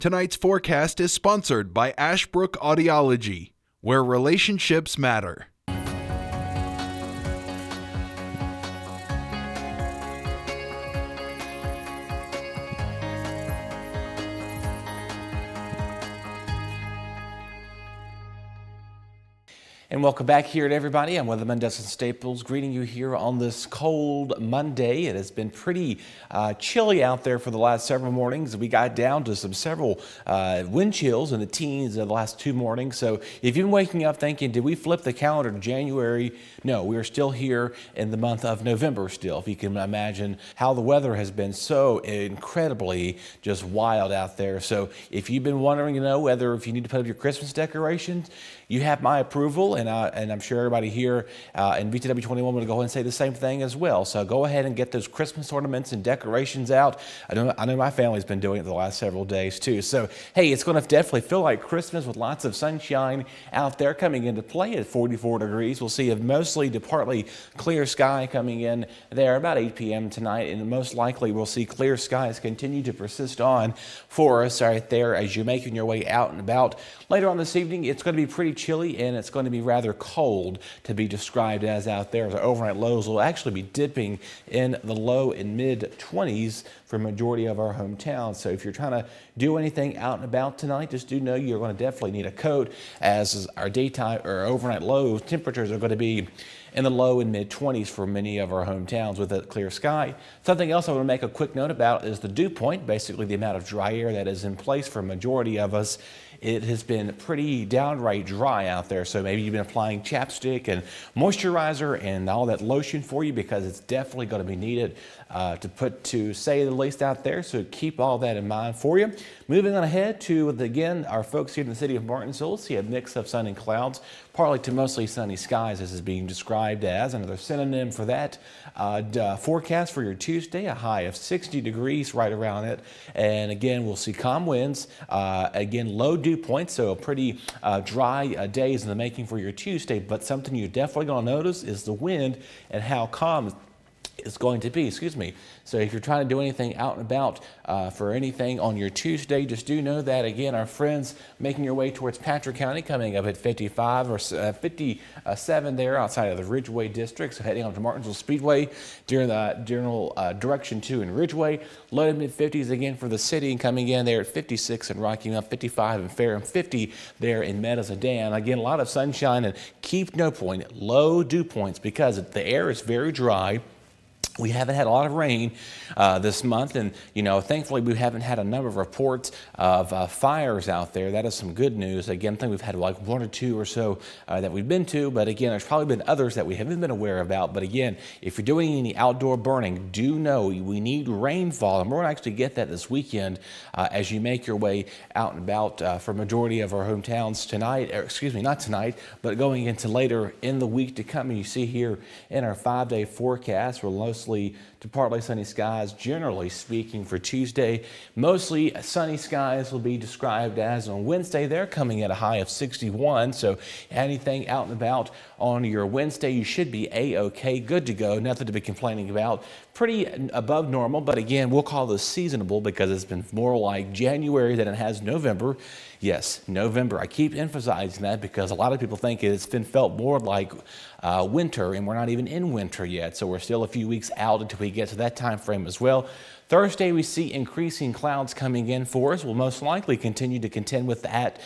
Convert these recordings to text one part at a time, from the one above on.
Tonight's forecast is sponsored by Ashbrook Audiology, where relationships matter. And welcome back here to everybody. I'm Weatherman Dustin Staples, greeting you here on this cold Monday. It has been pretty chilly out there for the last several mornings. We got down to several wind chills in the teens in the last 2 mornings. So if you've been waking up thinking, did we flip the calendar to January? No, we are still here in the month of November still. If you can imagine how the weather has been so incredibly just wild out there. So if you've been wondering, whether if you need to put up your Christmas decorations, you have my approval, and I'm sure everybody here in BTW21 will go ahead and say the same thing as well. So go ahead and get those Christmas ornaments and decorations out. I know my family's been doing it the last several days too. So hey, it's going to definitely feel like Christmas with lots of sunshine out there coming into play at 44 degrees. We'll see a mostly to partly clear sky coming in there about 8 p.m. tonight, and most likely we'll see clear skies continue to persist on for us right there as you're making your way out and about. Later on this evening, it's going to be pretty chilly, and it's going to be rather cold to be described as out there. The overnight lows will actually be dipping in the low and mid 20s for a majority of our hometown. So if you're trying to do anything out and about tonight, just do know you're going to definitely need a coat, as our daytime or overnight low temperatures are going to be in the low and mid 20s for many of our hometowns with a clear sky. Something else I want to make a quick note about is the dew point, basically the amount of dry air that is in place for a majority of us. It has been pretty downright dry out there, so maybe you've been applying chapstick and moisturizer and all that lotion for you, because it's definitely going to be needed to say the least out there. So keep all that in mind for you. Moving on ahead to, again, our folks here in the city of Martinsville, see a mix of sun and clouds, partly to mostly sunny skies. This is being described as another synonym for that. Forecast for your Tuesday, a high of 60 degrees right around it. And again, we'll see calm winds. Again, low dew point, so a pretty dry days in the making for your Tuesday. But something you're definitely going to notice is the wind and how calm it's going to be, So if you're trying to do anything out and about for anything on your Tuesday, just do know that, again, our friends making your way towards Patrick County coming up at 55 or 57 there outside of the Ridgeway district. So heading on to Martinsville Speedway during the general direction 2 in Ridgeway. Low to mid 50s again for the city, and coming in there at 56 in Rocky Mount, 55 in Fairham, 50 there in Meadows and Dan. Again, a lot of sunshine, and keep no point, low dew points, because the air is very dry. We haven't had a lot of rain this month, and thankfully we haven't had a number of reports of fires out there. That is some good news. Again, I think we've had like 1 or 2 or so that we've been to, but again, there's probably been others that we haven't been aware about. But again, if you're doing any outdoor burning, do know we need rainfall, and we're going to actually get that this weekend as you make your way out and about for a majority of our hometowns tonight, or excuse me, not tonight, but going into later in the week to come. And you see here in our 5-day forecast, we're mostly to partly sunny skies, generally speaking, for Tuesday. Mostly sunny skies will be described as on Wednesday. They're coming at a high of 61. So anything out and about on your Wednesday, you should be A-OK, good to go, nothing to be complaining about. Pretty above normal, but again, we'll call this seasonable because it's been more like January than it has November. Yes, November. I keep emphasizing that because a lot of people think it's been felt more like winter, and we're not even in winter yet. So we're still a few weeks out until we get to that time frame as well. Thursday, we see increasing clouds coming in for us. We'll most likely continue to contend with that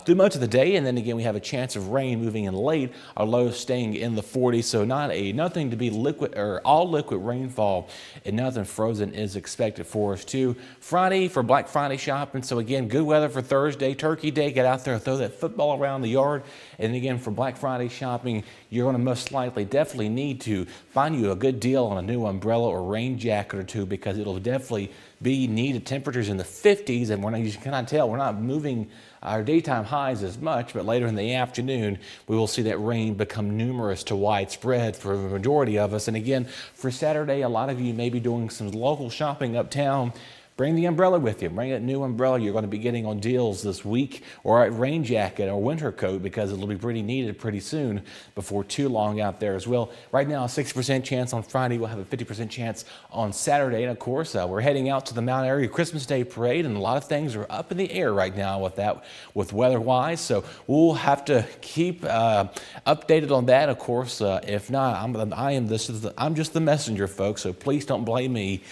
through much of the day. And then again, we have a chance of rain moving in late, our lows staying in the 40s. So nothing to be liquid or all liquid rainfall, and nothing frozen is expected for us too. Friday for Black Friday shopping. So again, good weather for Thursday, Turkey Day. Get out there and throw that football around the yard. And again, for Black Friday shopping, you're going to most likely definitely need to find you a good deal on a new umbrella or rain jacket or two, because it'll definitely be needed. Temperatures in the 50s, and you cannot tell, we're not moving our daytime highs as much, but later in the afternoon, we will see that rain become numerous to widespread for the majority of us. And again, for Saturday, a lot of you may be doing some local shopping uptown bring the umbrella with you. Bring a new umbrella you're going to be getting on deals this week, or a rain jacket or winter coat, because it'll be pretty needed pretty soon before too long out there as well. Right now, a 60% chance on Friday. We'll have a 50% chance on Saturday. And of course, we're heading out to the Mount Airy Christmas Day Parade, and a lot of things are up in the air right now with that, with weather-wise. So we'll have to keep updated on that. Of course, if not, I'm just the messenger, folks. So please don't blame me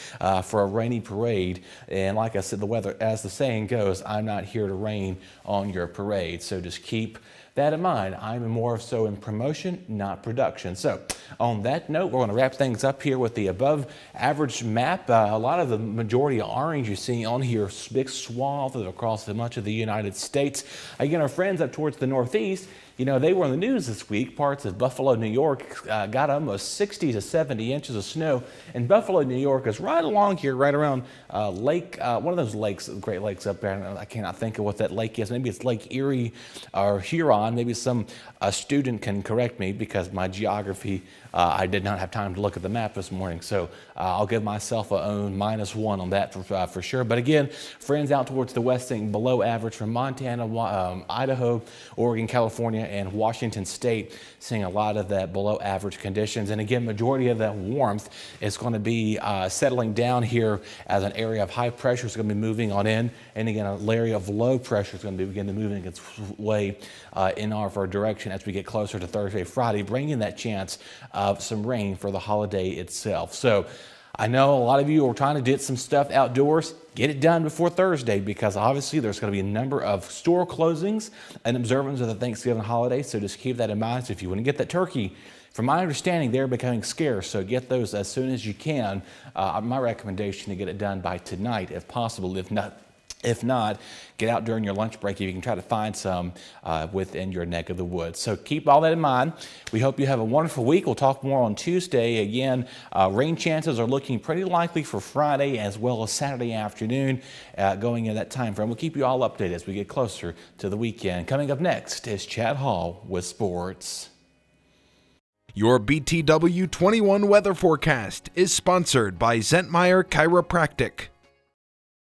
for a rainy parade. And like I said, the weather, as the saying goes, I'm not here to rain on your parade. So just keep that in mind. I'm more so in promotion, not production. So on that note, we're going to wrap things up here with the above average map. A lot of the majority of orange you see on here, big swath across much of the United States. Again, our friends up towards the northeast, you know, they were in the news this week. Parts of Buffalo, New York got almost 60 to 70 inches of snow. And Buffalo, New York is right along here, right around Lake, one of those lakes, Great Lakes up there. I cannot think of what that lake is. Maybe it's Lake Erie or Huron. Maybe some student can correct me, because my geography, I did not have time to look at the map this morning. So I'll give myself a own -1 on that for sure. But again, friends out towards the west, saying below average from Montana, Idaho, Oregon, California, and Washington State, seeing a lot of that below average conditions. And again, majority of that warmth is going to be settling down here as an area of high pressure is going to be moving on in. And again, an area of low pressure is going to be beginning to moving its way in our direction as we get closer to Thursday, Friday, bringing that chance of some rain for the holiday itself. So I know a lot of you are trying to get some stuff outdoors. Get it done before Thursday, because obviously there's going to be a number of store closings and observance of the Thanksgiving holiday. So just keep that in mind. So if you want to get that turkey, from my understanding, they're becoming scarce. So get those as soon as you can. My recommendation to get it done by tonight, if possible. If not, get out during your lunch break if you can try to find some within your neck of the woods. So keep all that in mind. We hope you have a wonderful week. We'll talk more on Tuesday. Again, rain chances are looking pretty likely for Friday as well as Saturday afternoon going in that time frame. We'll keep you all updated as we get closer to the weekend. Coming up next is Chad Hall with sports. Your BTW21 weather forecast is sponsored by Zentmeyer Chiropractic.